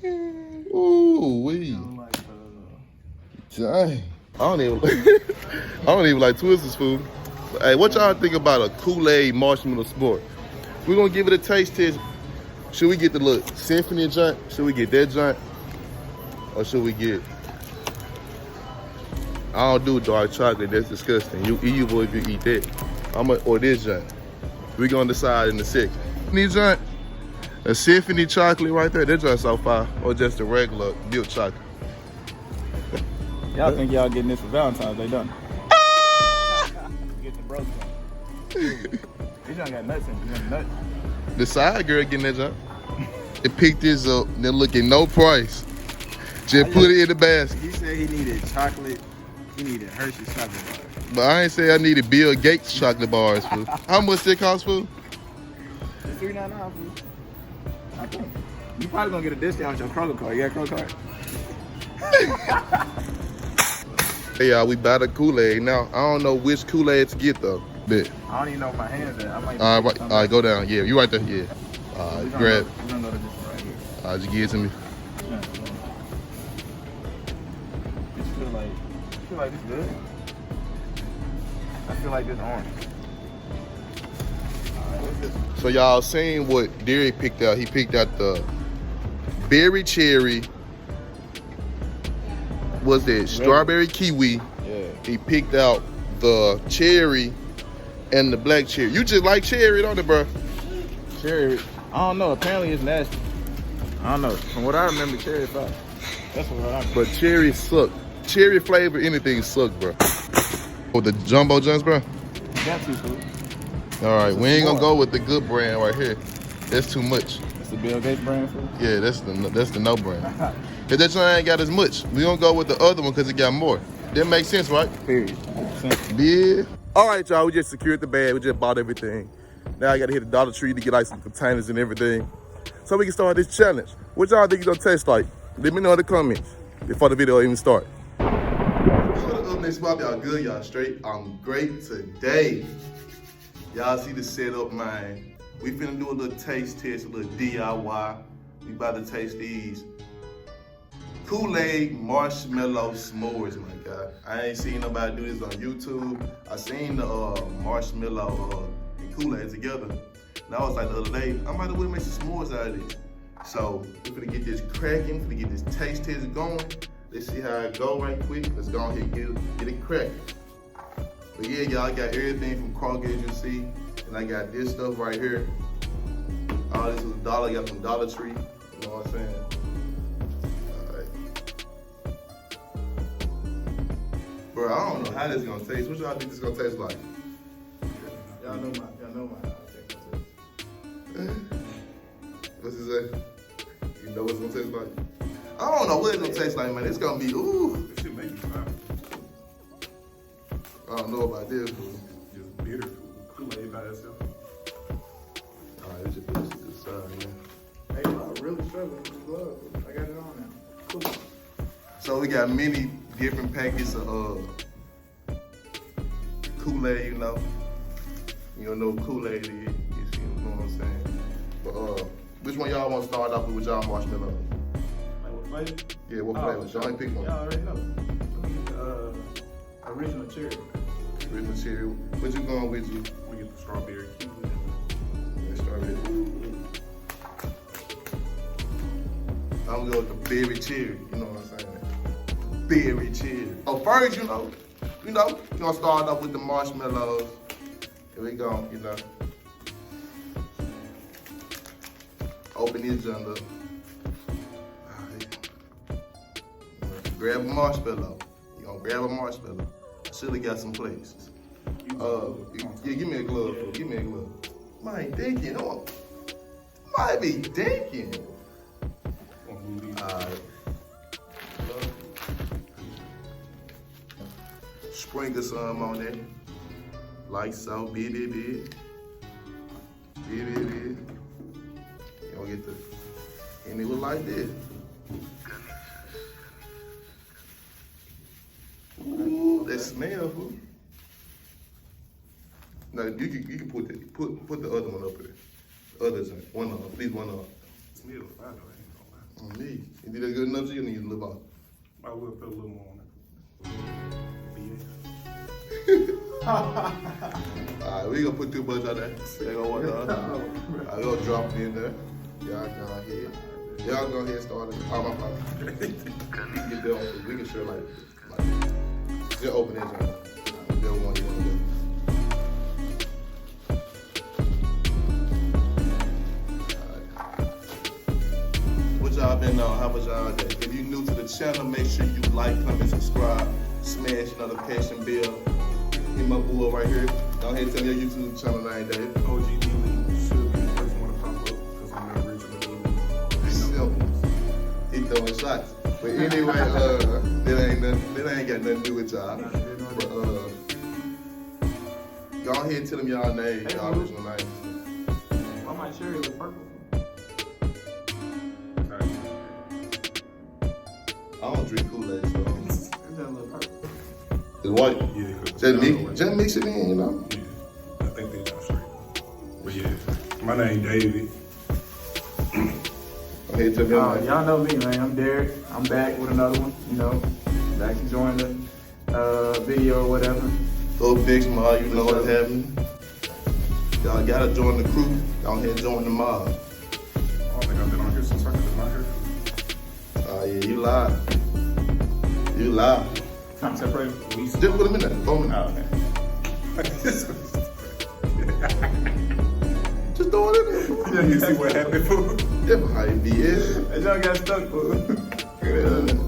Ooh, wee. Dang. I don't even I don't even like Twizzlers food. But, hey, what y'all think about a Kool-Aid Marshmallow Sport? We're gonna give it a taste test. Should we get the little symphony joint? Should we get that joint? Or should we get, I don't do dark chocolate, that's disgusting. You evil if you eat that. Or this joint. We're gonna decide in a second. This joint, a symphony chocolate right there, that joint's so far. Or just a regular milk chocolate. Y'all think y'all getting this for Valentine's Day, don't you? Get the broke one. This joint got nuts in it. You want nuts? The side girl getting that joint. They picked this up, they're looking no price. Just put it in the basket. He said he needed chocolate. He needed Hershey's chocolate bars. But I ain't say I needed Bill Gates chocolate bars, fool. How much it cost, fool? It's $3.99, fool. I think. You probably gonna get a discount on your Kroger card. You got a Kroger card? Hey, y'all, we buy the Kool-Aid. Now, I don't know which Kool-Aid to get, though. Bet. I don't even know where my hands at. I might All right, go down. Yeah, you right there. Yeah. All right, grab. We're gonna go to this one right here. All right, just give it to me. Yeah, I feel like this good. I feel like this orange. Alright, what's this one? So y'all seen what Derek picked out. He picked out the berry cherry. What's that? Strawberry kiwi. Yeah. He picked out the cherry and the black cherry. You just like cherry, don't it, bro? Cherry, I don't know. Apparently it's nasty. I don't know. From what I remember, cherry is fine. That's what I remember. But cherry suck. Cherry flavor, anything suck, bro. Oh, the jumbo joints, bro? Got to, food. All right, we ain't gonna go with the good brand right here. That's too much. That's the Bill Gates brand food? Yeah, that's the no brand. Cause that joint ain't got as much. We gonna go with the other one cause it got more. That makes sense, right? Period. Yeah. All right, y'all, we just secured the bag. We just bought everything. Now I gotta hit the Dollar Tree to get like some containers and everything. So we can start this challenge. What y'all think it's gonna taste like? Let me know in the comments before the video even start. Y'all good, y'all straight. I'm great today. Y'all see the setup, man. We finna do a little taste test, a little DIY. We about to taste these Kool-Aid Marshmallow s'mores, my God. I ain't seen nobody do this on YouTube. I seen the marshmallow and Kool-Aid together. And I was like the other day, I might have well make some s'mores out of this. So we're gonna get this cracking, we're gonna get this taste test going. Let's see how it go right quick. Let's go ahead and get it cracking. But yeah, y'all, I got everything from Kroger, as you see. And I got this stuff right here. All this was $1, I got from Dollar Tree. You know what I'm saying? Bro, I don't know how this is gonna taste. What y'all think this is gonna taste like? Y'all know my What's it say? You know what it's gonna taste like? I don't know what it's gonna taste like, man. It's gonna be, ooh. This shit make me fine. I don't know about this, food. Just bitter Kool-Aid by itself. Alright, let's just put this to the side, man. Hey, I'm really struggling with this glove. I got it on now. Cool. So we got many different packets of Kool-Aid, you know. You don't know what Kool-Aid is, you see, you know what I'm saying? But which one y'all want to start off with y'all marshmallow? Like what flavor? Yeah, what flavor? Y'all ain't pick one. Y'all already know. Let me get the original cherry. Original cherry. What you going with you? We get the strawberry kiwi. Let's start with it. I'm gonna go with the berry cherry, you know what I'm saying? Berry cherry. Oh, first, you know, we're gonna start off with the marshmallows. Here we go, you know. Open this junk up. Alright. Grab a marshmallow. You gonna grab a marshmallow. I should've got some places. Yeah, give me a glove, fool. Give me a glove. Might thinking, might be thinking. Alright. Sprinkle some on there. Like so, bit. You don't get the, and it was like this. Ooh, that smell, fool. No, you can put the other one up there. The other one, leave one up. It smells fine though, I ain't gonna lie. On me. You did that good enough to you, need a little more. I would put a little more on it. Alright, we gonna put too much on that. They gonna want that. I gonna drop it in there. Y'all go ahead. Y'all go ahead and start it. Oh, my fault. Get that on. We can share like just open it. Whichever one you wanna do. What y'all been on? How was y'all day? If you're new to the channel, make sure you like, comment, subscribe, smash the notification bell. Hit my boy right here. Go ahead and tell me your YouTube channel name, Dave. OG Elite should be the first one to pop up because I'm the original. Simple. He throwing shots. But anyway, that ain't got nothing to do with y'all. But go ahead and tell them y'all name, y'all original names. Why my cherry look purple? I don't drink Koolaid, so It's a little purple. it's white. Yeah, Just mix it in, you know. Yeah, I think they got straight. But yeah, my name David. Go ahead and tell me your name. Y'all know me, man. I'm Derek. I'm back with another one. You know, back to join the video or whatever. Go big small, you know what's happening. Y'all gotta join the crew. Go ahead and join the mob. I don't think I've been on here since I got my hair. Oh yeah, you lied. You lied. Time separated. Just put them in there. Throw 'em in there. Oh, okay. Just throw it in there. You see what happened, fool? That's how it be, yeah. That y'all got stuck, fool.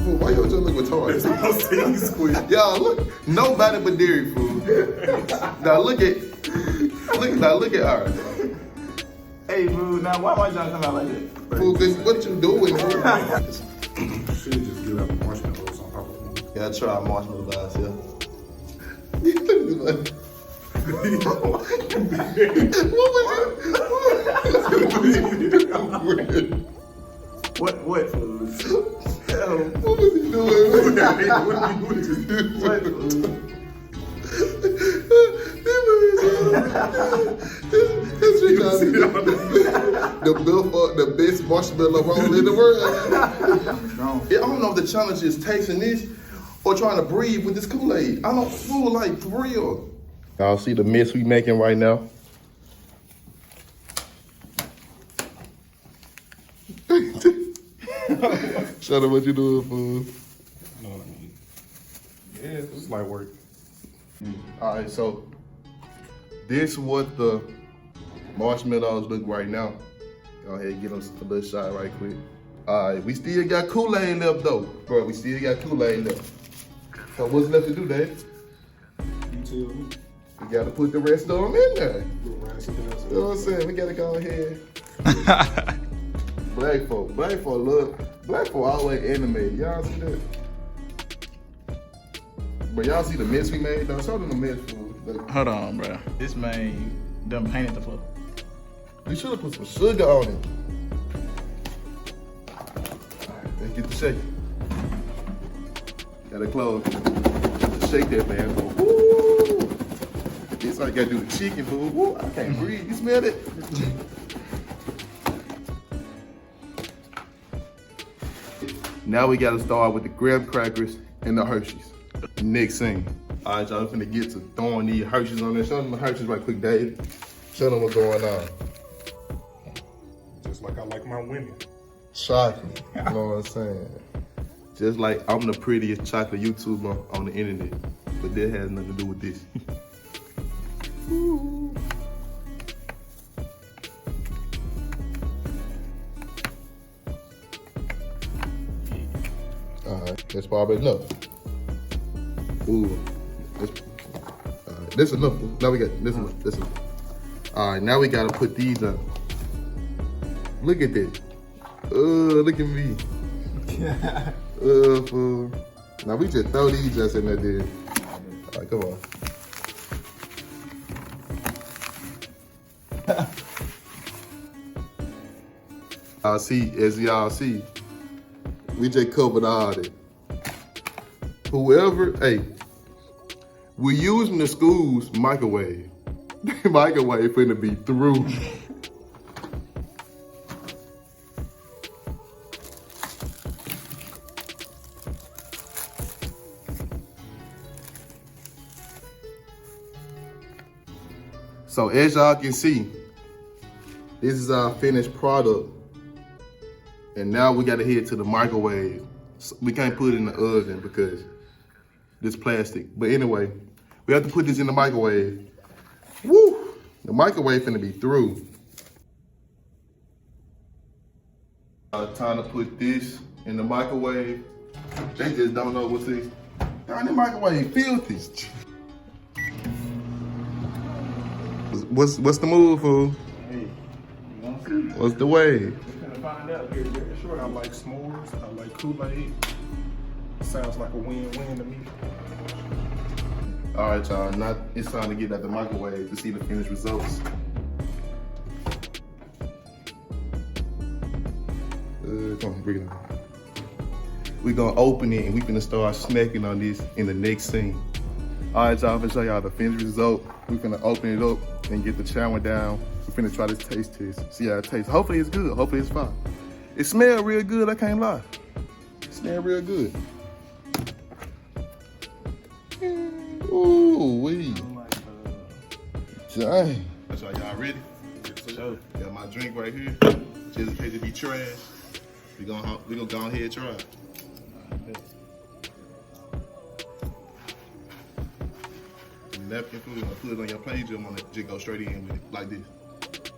Fool, why y'all just look There's retarded? no sting squeeze. Y'all look, nobody but Derek, fool. Now look at ours. Hey, fool. Now why y'all come out like that? Fool, cause what you doing, fool? Should just give out the marshmallows on top of them. Gotta try marshmallow by yourself. What, fool? What was he doing? What, fool? The best marshmallow roll in the world. Strong. I don't know if the challenge is tasting this or trying to breathe with this Kool-Aid. I don't feel like for real. Y'all see the mess we making right now? Shut up, what you doing, fool? You know what I mean? Yeah, it's light work. All right, so this what the marshmallows look right now. Go ahead and get them a little shot right quick. All right, we still got Kool-Aid left though, bro. We still got Kool-Aid left. So what's left to do, Dave? You tell me. We gotta put the rest of them in there. Little rice and that. You know what I'm saying? We gotta go ahead. Black folk always animated. Y'all see that? But y'all see the mess we made though? Show them the mess, fool. Look, Hold on, bro. This man done painted the floor. we should have put some sugar on it. Alright, let's get the shake. Gotta close. Shake that man, fool. Woo! It's like you gotta do the chicken, fool. Woo! I can't breathe. You smell it? Now we gotta start with the graham crackers and the Hershey's. Next thing. All right, y'all, I'm finna get to throwing these Hershey's on there. Show them the Hershey's right quick, Dave. Show them what's going on. Just like I like my women. Chocolate, you know what I'm saying? Just like I'm the prettiest chocolate YouTuber on the internet, but that has nothing to do with this. Ooh. Alright, that's probably enough. Ooh, that's enough. Now we got this one. This one. All right, now we gotta put these up. Look at that. Look at me. Fool. Now we just throw these just in there, dude. All right, come on. As y'all see, we just covered all that. Whoever, hey, we're using the school's microwave. The microwave finna be through. So as y'all can see, this is our finished product. And now we gotta head to the microwave. So we can't put it in the oven because this plastic. But anyway, we have to put this in the microwave. Woo! The microwave finna be through. Time to put this in the microwave. They just don't know what's this. Darn, the microwave filthy. What's the move, fool? Hey, you want to see? What's the way? We're gonna find out here very short. I like s'mores. I like Kool-Aid. Sounds like a win-win to me. All right, y'all. Now it's time to get out the microwave to see the finished results. Come on, bring it on. We're gonna open it and we finna start smacking on this in the next scene. All right, y'all, I'm gonna show y'all the finished result. We're finna open it up and get the chowder down. We're finna try this taste test, see how it tastes. Hopefully it's good, hopefully it's fine. It smells real good, I can't lie. It smells real good. Ooh, wee. Dang. That's why y'all ready? Sure. Got my drink right here, just in case it be trash. We gonna go ahead and try it. Napkin food, gonna put it on your plate, you wanna just go straight in with it, like this.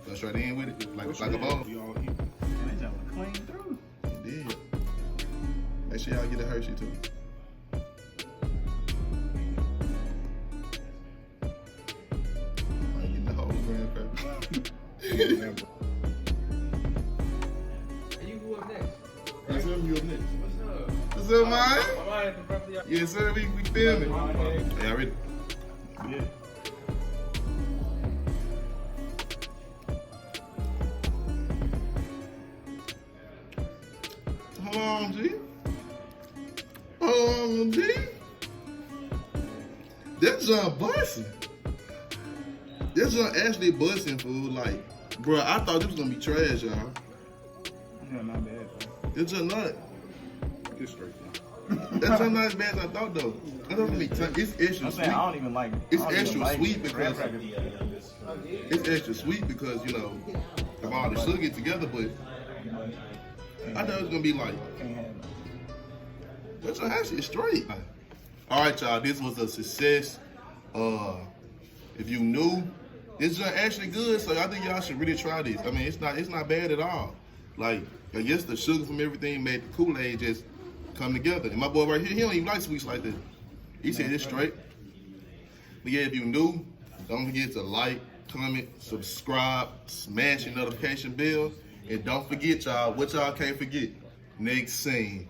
Go straight in with it, like a bowl. We all eat. And that jump clean through. It did. Make sure y'all get a Hershey too. I'm getting the whole graham cracker. You go up next. Yes, sir, you up next. What's up? What's up, man? I'm out at the front of y'all. Yes, sir, we filming. Hey, y'all ready? Yeah. Hold on, G. Hold on, G. That junk busting. That junk actually busting, fool. Like, bro, I thought this was gonna be trash, y'all. Yeah, not bad though. It's just not. Get straight. That's just not as bad as I thought, though. I don't think it's extra I'm sweet. saying I don't even like. It's I don't even extra like sweet because- graham crackers. It's extra sweet because, you know, of all the sugar together, but I thought it was gonna be like, Can't have it. that's actually straight. All right, y'all, this was a success. If you new, it's just actually good, so I think y'all should really try this. I mean, it's not bad at all. Like, I guess the sugar from everything made the Kool-Aid just come together. And my boy right here, he don't even like sweets like that. He said it's straight. But yeah, if you new, don't forget to like, comment, subscribe, smash your notification bell, and don't forget, y'all, what y'all can't forget, next scene.